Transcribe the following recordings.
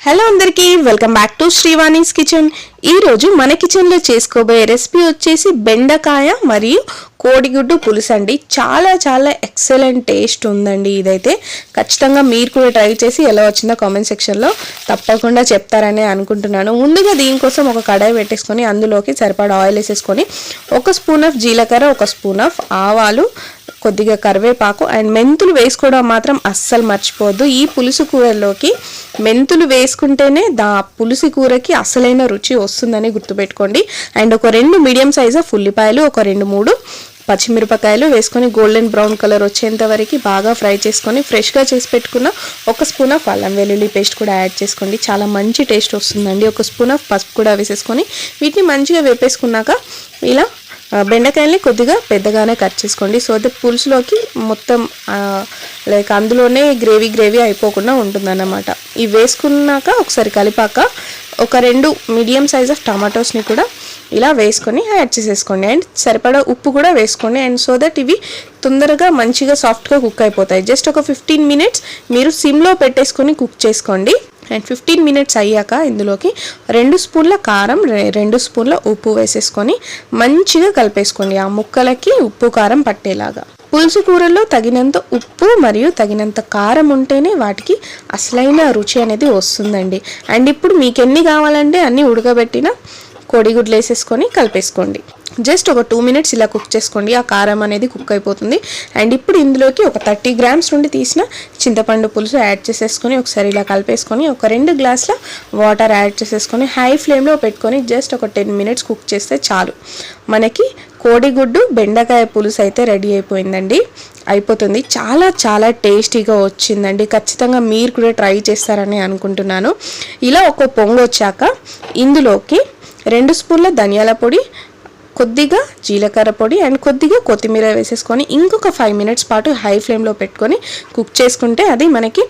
Hello అందరికీ welcome back to శ్రీవాణీస్ kitchen. ఈరోజు మన కిచెన్లో చేసుకోబోయే రెసిపీ వచ్చేసి బెండకాయ మరియు కోడిగుడ్డు పులుసు అండి. చాలా చాలా ఎక్సలెంట్ టేస్ట్ ఉందండి. ఇదైతే ఖచ్చితంగా మీరు కూడా ట్రై చేసి ఎలా వచ్చిందో కామెంట్ సెక్షన్లో తప్పకుండా చెప్తారని అనుకుంటున్నాను. ముందుగా దీనికోసం ఒక కడాయి పెట్టేసుకొని అందులోకి సరిపడా ఆయిల్ వేసేసుకొని 1 స్పూన్ ఆఫ్ జీలకర్ర, 1 స్పూన్ ఆఫ్ ఆవాలు, కొద్దిగా కరివేపాకు అండ్ మెంతులు వేసుకోవడం మాత్రం అస్సలు మర్చిపోవద్దు. ఈ పులుసు కూరలోకి మెంతులు వేసుకుంటేనే పులుసు కూరకి అసలైన రుచి వస్తుందని గుర్తుపెట్టుకోండి. అండ్ ఒక 2 మీడియం సైజ్ ఆఫ్ ఉల్లిపాయలు, ఒక 2-3 పచ్చిమిరపకాయలు వేసుకొని గోల్డెన్ బ్రౌన్ కలర్ వచ్చేంత వరకు బాగా ఫ్రై చేసుకొని ఫ్రెష్గా చేసి పెట్టుకున్న 1 స్పూన్ ఆఫ్ అల్లం వెల్లుల్లి పేస్ట్ కూడా యాడ్ చేసుకోండి. చాలా మంచి టేస్ట్ వస్తుందండి. 1 స్పూన్ ఆఫ్ పసుపు కూడా వేసేసుకొని వీటిని మంచిగా వేపేసుకున్నాక ఇలా బెండకాయల్ని కొద్దిగా పెద్దగానే కట్ చేసుకోండి. సో దట్ పులుసులోకి మొత్తం లైక్ అందులోనే గ్రేవీ అయిపోకుండా ఉంటుందన్నమాట. ఇవి వేసుకున్నాక ఒకసారి కలిపాక ఒక 2 మీడియం సైజ్ ఆఫ్ టమాటోస్ని కూడా ఇలా వేసుకొని యాడ్ చేసేసుకోండి. అండ్ సరిపడా ఉప్పు కూడా వేసుకోండి. అండ్ సో దట్ ఇవి తొందరగా మంచిగా సాఫ్ట్గా కుక్ అయిపోతాయి. జస్ట్ ఒక 15 మినిట్స్ మీరు సిమ్లో పెట్టేసుకొని కుక్ చేసుకోండి. అండ్ 15 మినిట్స్ అయ్యాక ఇందులోకి 2 స్పూన్ల కారం, 2 స్పూన్ల ఉప్పు వేసేసుకొని మంచిగా కలిపేసుకోండి. ఆ ముక్కలకి ఉప్పు కారం పట్టేలాగా. పులుసు కూరలో తగినంత ఉప్పు మరియు తగినంత కారం ఉంటేనే వాటికి అసలైన రుచి అనేది వస్తుందండి. అండ్ ఇప్పుడు మీకు ఎన్ని కావాలంటే అన్ని ఉడకబెట్టిన కోడిగుడ్లు వేసేసుకొని కలిపేసుకోండి. జస్ట్ ఒక 2 మినిట్స్ ఇలా కుక్ చేసుకోండి. ఆ కారం అనేది కుక్ అయిపోతుంది. అండ్ ఇప్పుడు ఇందులోకి ఒక 30 గ్రామ్స్ నుండి తీసిన చింతపండు పులుసు యాడ్ చేసేసుకొని ఒకసారి ఇలా కలిపేసుకొని ఒక 2 గ్లాసుల వాటర్ యాడ్ చేసేసుకొని హై ఫ్లేమ్లో పెట్టుకొని జస్ట్ ఒక 10 మినిట్స్ కుక్ చేస్తే చాలు. మనకి కోడిగుడ్డు బెండకాయ పులుసు అయితే రెడీ అయిపోతుంది. చాలా చాలా టేస్టీగా వచ్చిందండి. ఖచ్చితంగా మీరు కూడా ట్రై చేస్తారని అనుకుంటున్నాను. ఇలా ఒక పొంగు వచ్చాక ఇందులోకి 2 స్పూన్ల ధనియాల పొడి, కొద్దిగా జీలకర్ర పొడి అండ్ కొద్దిగా కొత్తిమీర వేసేసుకొని ఇంకొక 5 మినిట్స్ పాటు హై ఫ్లేమ్లో పెట్టుకొని కుక్ చేసుకుంటే అది మనకి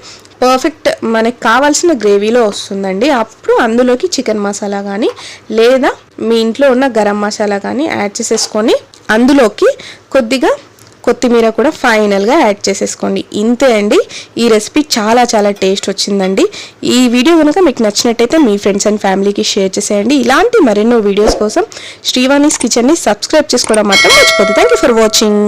మనకి కావాల్సిన గ్రేవీలో వస్తుందండి. అప్పుడు అందులోకి చికెన్ మసాలా కానీ లేదా మీ ఇంట్లో ఉన్న గరం మసాలా కానీ యాడ్ చేసేసుకొని అందులోకి కొద్దిగా కొత్తిమీర కూడా ఫైనల్గా యాడ్ చేసేసుకోండి. ఇంతే అండి. ఈ రెసిపీ చాలా చాలా టేస్ట్ వచ్చిందండి. ఈ వీడియో కనుక మీకు నచ్చినట్టయితే మీ ఫ్రెండ్స్ అండ్ ఫ్యామిలీకి షేర్ చేసేయండి. ఇలాంటి మరెన్నో వీడియోస్ కోసం శ్రీవాణీస్ కిచెన్ని సబ్స్క్రైబ్ చేసుకోవడం మాత్రం మర్చిపోద్దు. Thank you for watching.